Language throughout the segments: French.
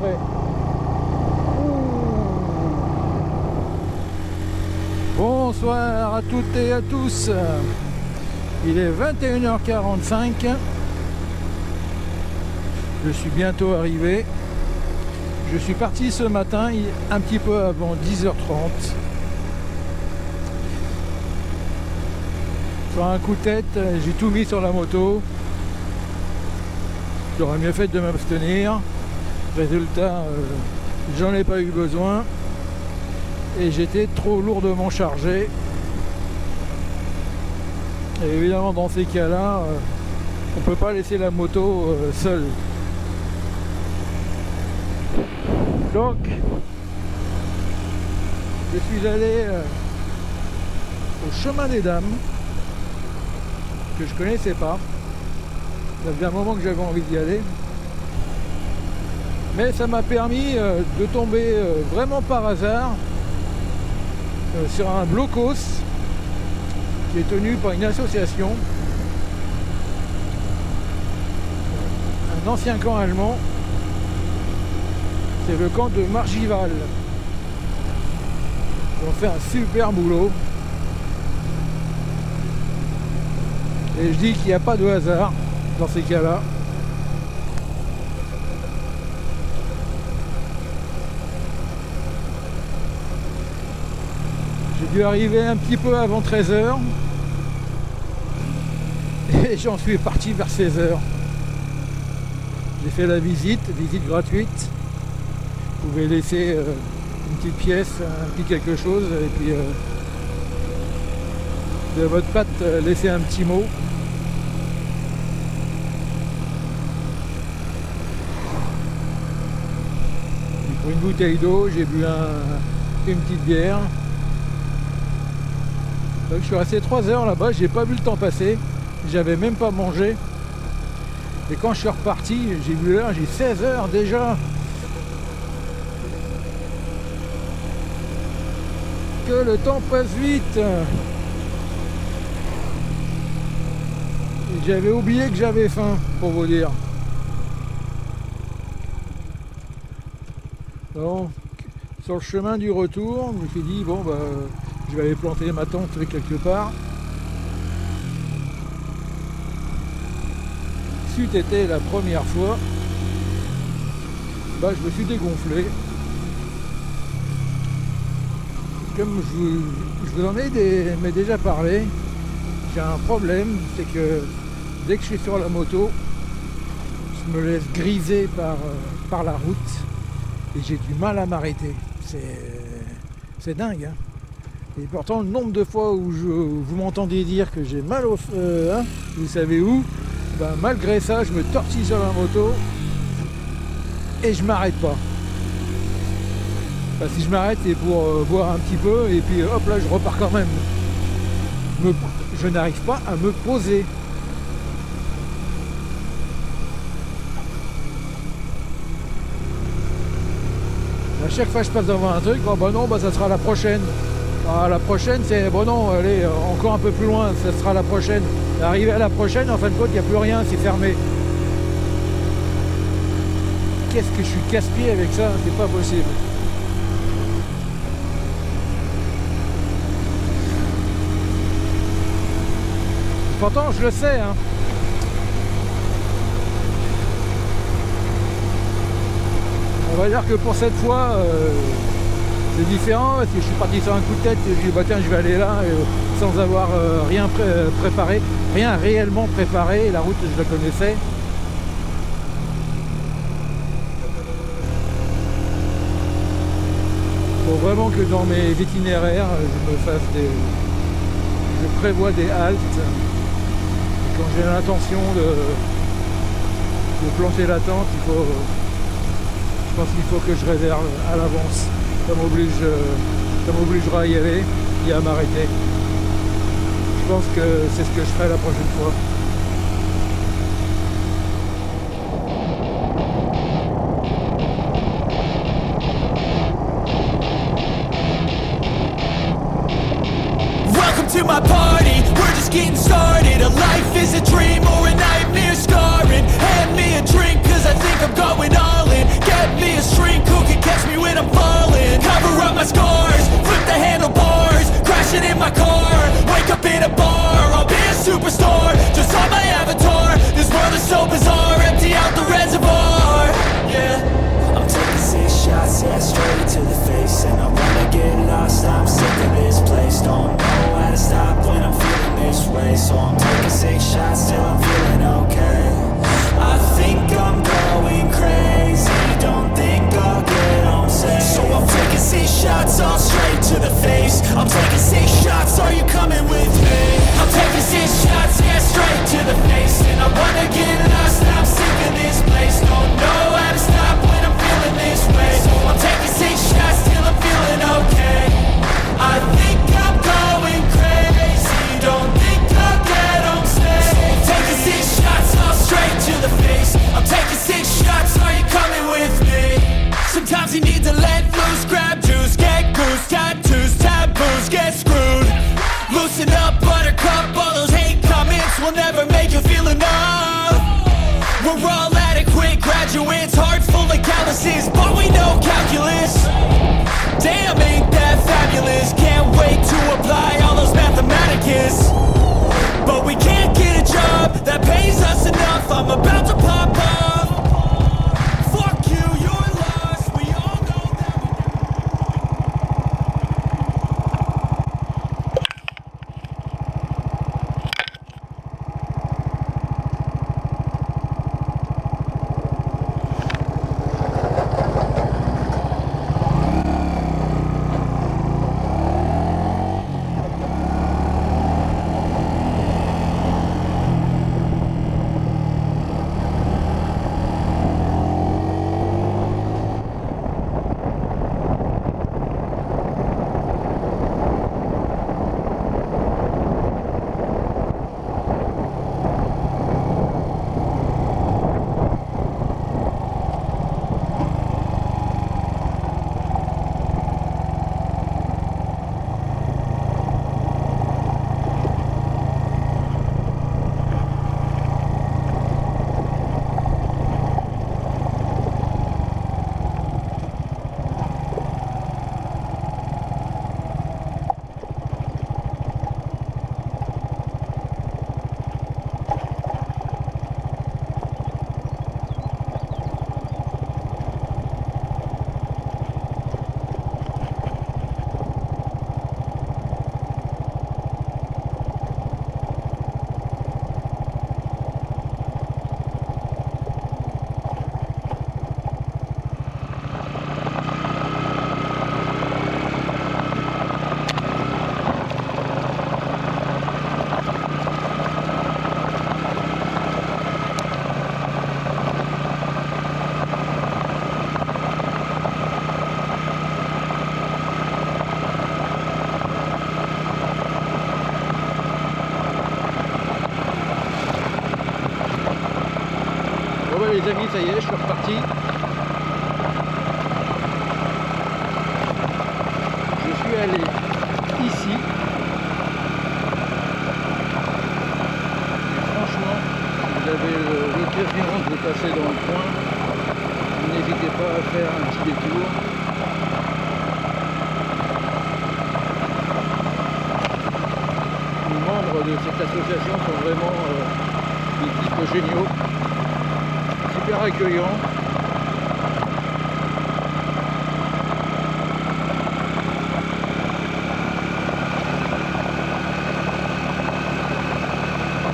après. Bonsoir à toutes et à tous. Il est 21h45. Je suis bientôt arrivé. Je suis parti ce matin un petit peu avant 10h30. Sur un coup de tête, j'ai tout mis sur la moto. J'aurais mieux fait de m'abstenir. Résultat, j'en ai pas eu besoin. Et j'étais trop lourdement chargé. Et évidemment, dans ces cas-là, on peut pas laisser la moto seule. Donc, je suis allé au chemin des dames, que je connaissais pas. Ça faisait un moment que j'avais envie d'y aller. Mais ça m'a permis de tomber vraiment par hasard sur un blocos qui est tenu par une association, un ancien camp allemand. C'est le camp de Margival. Ils ont fait un super boulot. Et je dis qu'il n'y a pas de hasard dans ces cas-là. J'ai dû arriver un petit peu avant 13h. Et j'en suis parti vers 16h. J'ai fait la visite gratuite. Vous pouvez laisser une petite pièce, un petit quelque chose, et puis de votre patte laisser un petit mot. Pour une bouteille d'eau, j'ai bu une petite bière. Donc je suis resté 3 heures là-bas, j'ai pas vu le temps passer, j'avais même pas mangé. Et quand je suis reparti, j'ai vu l'heure, j'ai 16 heures déjà. Que le temps passe vite. J'avais oublié que j'avais faim, pour vous dire. Donc, sur le chemin du retour, je me suis dit, bon, bah, je vais aller planter ma tente quelque part. C'eût été la première fois, bah, je me suis dégonflé. Comme je vous en ai déjà parlé, j'ai un problème, c'est que dès que je suis sur la moto, je me laisse griser par la route et j'ai du mal à m'arrêter. C'est dingue, hein. Et pourtant, le nombre de fois où vous m'entendez dire que j'ai mal au vous savez où, ben, malgré ça, je me tortille sur la moto et je m'arrête pas. Enfin, si je m'arrête, c'est pour voir un petit peu et puis hop là, je repars quand même. Je n'arrive pas à me poser. À chaque fois que je passe devant un truc, oh bah non, bah ça sera la prochaine. Ah, la prochaine, c'est bon non, allez, encore un peu plus loin, ça sera la prochaine. Arrivé à la prochaine, en fin de compte, il n'y a plus rien, c'est fermé. Qu'est-ce que je suis casse-pied avec ça, c'est pas possible. Pourtant, je le sais, hein. On va dire que pour cette fois, c'est différent, parce que je suis parti sur un coup de tête et je dis bah tiens, je vais aller là, sans avoir rien préparé, rien réellement préparé, la route je la connaissais. Faut vraiment que dans mes itinéraires, je prévois des haltes. Et quand j'ai l'intention de planter la tente, je pense qu'il faut que je réserve à l'avance. Ça m'obligera à y aller et à m'arrêter. Je pense que c'est ce que je ferai la prochaine fois. Welcome to my party, we're just getting started. A life is a dream or a nightmare scarring. Hand me a drink cause I think I'm going all in. Get me a shots, yeah, straight to the face. And I wanna get lost, I'm sick of this place. Don't know how to stop when I'm feeling this way. So I'm taking 6 shots till I'm feeling okay. I think I'm going crazy, don't think I'll get home safe. So I'm taking 6 shots, all straight to the face. I'm taking 6 shots, are you coming with me? I'm taking 6 shots, yeah, straight to the face. And I wanna get lost, I'm sick of this place. Don't know how to stop when I'm feeling this way. So I'm taking 6 shots till I'm feeling okay. I think I'm going crazy, don't think I'll get home safe. So I'm taking 6 shots, all straight to the face. I'm taking 6 shots, are you coming with me? Sometimes you need to let loose, grab juice, get goose, tattoos, taboos, get screwed. Loosen up, buttercup, all those hate comments will never make you feel enough. We're all adequate graduates, hearts full of calluses, but we know calculus. Damn, ain't that fabulous? Can't wait to apply all those mathematicus. But we can't get a job that pays us enough. I'm about to pop off. Fuck you, you're lost. We all know that. Les amis, ça y est, je suis reparti. Je suis allé ici. Et franchement, vous avez l'occasion de passer dans le coin. N'hésitez pas à faire un petit détour. Les membres de cette association sont vraiment des types géniaux. Super accueillant.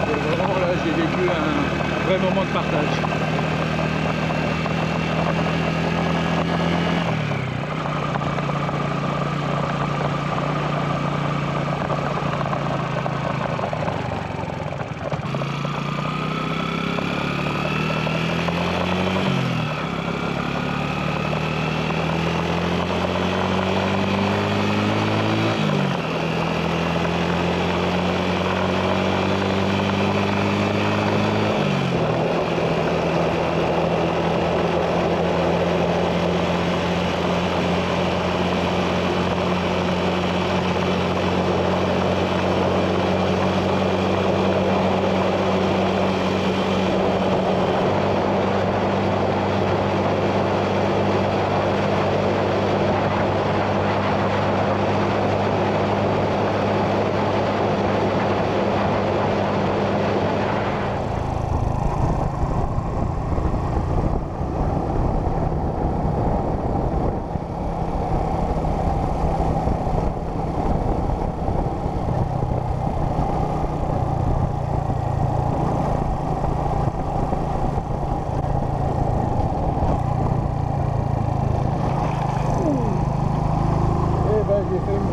Et vraiment là j'ai vécu un vrai moment de partage.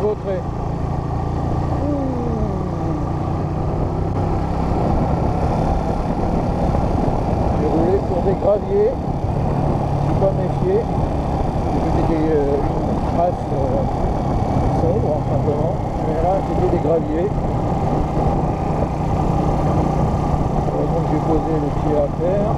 retrait. J'ai roulé sur des graviers, je ne suis pas méfié. C'était une trace sombre simplement, mais là c'était des graviers. Donc j'ai posé le pied à terre.